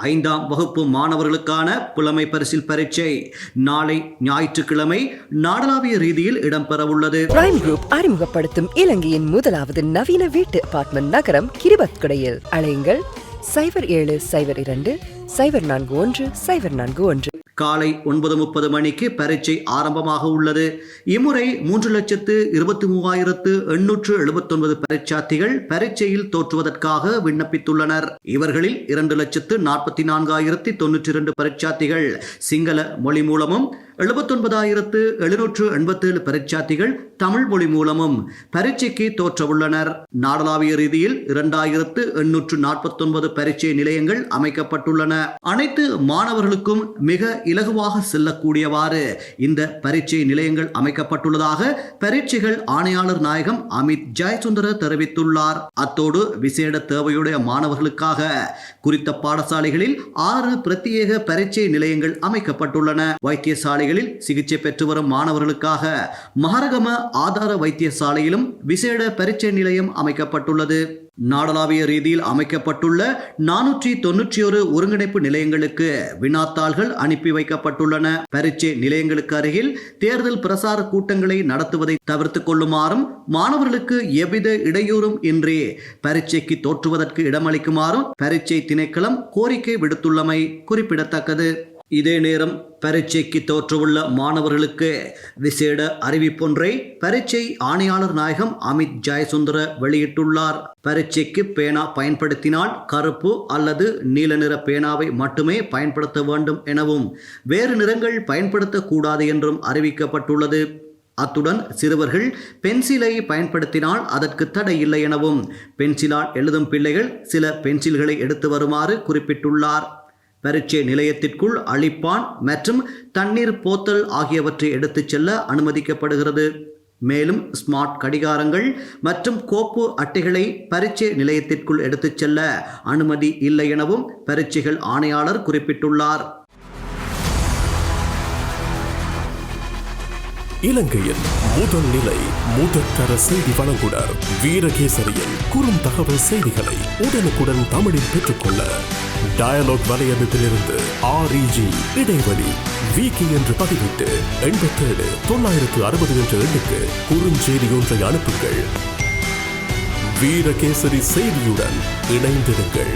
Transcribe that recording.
5ஆம் வகுப்பு மாணவர்களுக்கான புலமை பரிசில் பரீட்சை நாளை ஞாயிற்றுக்கிழமை நாடளாவிய ரீதியில் இடம்பெறவுள்ளது. பிரைம் குரூப் அறிமுகப்படுத்தும் இலங்கையின் முதலாவது நவீன வீட்டு அபார்ட்மெண்ட் நகரம் கிரிபத்குடையில். அழையுங்கள் 0772041041. காலை 9:30 மணிக்கு பரீட்சை ஆரம்பமாக உள்ளது. இம்முறை 3,23,879 பரீட்சார்த்திகள் பரீட்சையில் தோற்றுவதற்காக விண்ணப்பித்துள்ளனர். இவர்களில் 2,44,092 பரீட்சார்த்திகள் சிங்கள மொழி மூலமும் 79,787 பரீட்சார்த்திகள் தமிழ் மொழி மூலமும் பரீட்சைக்கு தோற்றவுள்ளனர். நாடளாவிய ரீதியில் 2,849 பரீட்சை நிலையங்கள் அமைக்கப்பட்டுள்ளன. அனைத்து மாணவர்களுக்கும் மிக இலகுவாக செல்லக்கூடியவாறு இந்த பரீட்சை நிலையங்கள் அமைக்கப்பட்டுள்ளதாக பரீட்சைகள் ஆணையாளர் நாயகம் அமித் ஜெயசுந்தர தெரிவித்துள்ளார். அத்தோடு விசேட தேவையுடைய மாணவர்களுக்காக குறித்த பாடசாலைகளில் 6 பிரத்யேக பரீட்சை நிலையங்கள் அமைக்கப்பட்டுள்ளன. வைத்தியசாலைகளில் சிகிச்சை பெற்று வரும் மாணவர்களுக்காக மகரகம ஆதார வைத்தியசாலையிலும் விசேட பரீட்சை நிலையம் அமைக்கப்பட்டுள்ளது. நாடளாவிய ரீதியில் அமைக்கப்பட்டுள்ள 491 ஒருங்கிணைப்பு நிலையங்களுக்கு வினாத்தாள்கள் அனுப்பி வைக்கப்பட்டுள்ளன. பரீட்சை நிலையங்களுக்கு அருகில் தேர்தல் பிரசார கூட்டங்களை நடத்துவதை தவிர்த்துக் கொள்ளுமாறும் மாணவர்களுக்கு எவ்வித இடையூறும் இன்றி பரீட்சைக்கு தோற்றுவதற்கு இடமளிக்குமாறும் பரீட்சை திணைக்களம் கோரிக்கை விடுத்துள்ளமை குறிப்பிடத்தக்கது. இதே நேரம் பரீட்சைக்கு தோற்றவுள்ள மாணவர்களுக்கு விசேட அறிவிப்பொன்றை பரீட்சை ஆணையாளர் நாயகம் அமித் ஜெயசுந்தர வெளியிட்டுள்ளார். பரீட்சைக்கு பேனா பயன்படுத்தினால் கருப்பு அல்லது நீல நிற பேனாவை மட்டுமே பயன்படுத்த வேண்டும் எனவும் வேறு நிறங்கள் பயன்படுத்தக்கூடாது என்றும் அறிவிக்கப்பட்டுள்ளது. அத்துடன் சிறுவர்கள் பென்சிலை பயன்படுத்தினால் அதற்கு தடை இல்லை எனவும் பென்சிலால் எழுதும் பிள்ளைகள் சில பென்சில்களை எடுத்து வருமாறு குறிப்பிட்டுள்ளார். பரீட்சை நிலையத்திற்குள் அழிப்பான் மற்றும் தண்ணீர் போத்தல் ஆகியவற்றை எடுத்துச் செல்ல அனுமதிக்கப்படுகிறது. மேலும் ஸ்மார்ட் கடிகாரங்கள் மற்றும் கோப்பு அட்டைகளை பரீட்சை நிலையத்திற்குள் எடுத்துச் செல்ல அனுமதி இல்லை எனவும் பரீட்சைகள் ஆணையாளர் குறிப்பிட்டுள்ளார். இலங்கையின் முதல் நிலை முதற்கர செய்தி வழங்குனர் வீரகேசரியின் குறுந்தகவல் செய்திகளை உடனுக்குடன் தமிழில் பெற்றுக்கொள்ள டயலாக் வலையமைப்பிலிருந்து REG இடைவெளி வீக்கி என்று பதிவிட்டு 87-960 என்ற எண்ணுக்கு குறுஞ்செய்தி ஒன்றை அனுப்புங்கள். வீரகேசரி செய்தியுடன் இணைந்திருங்கள்.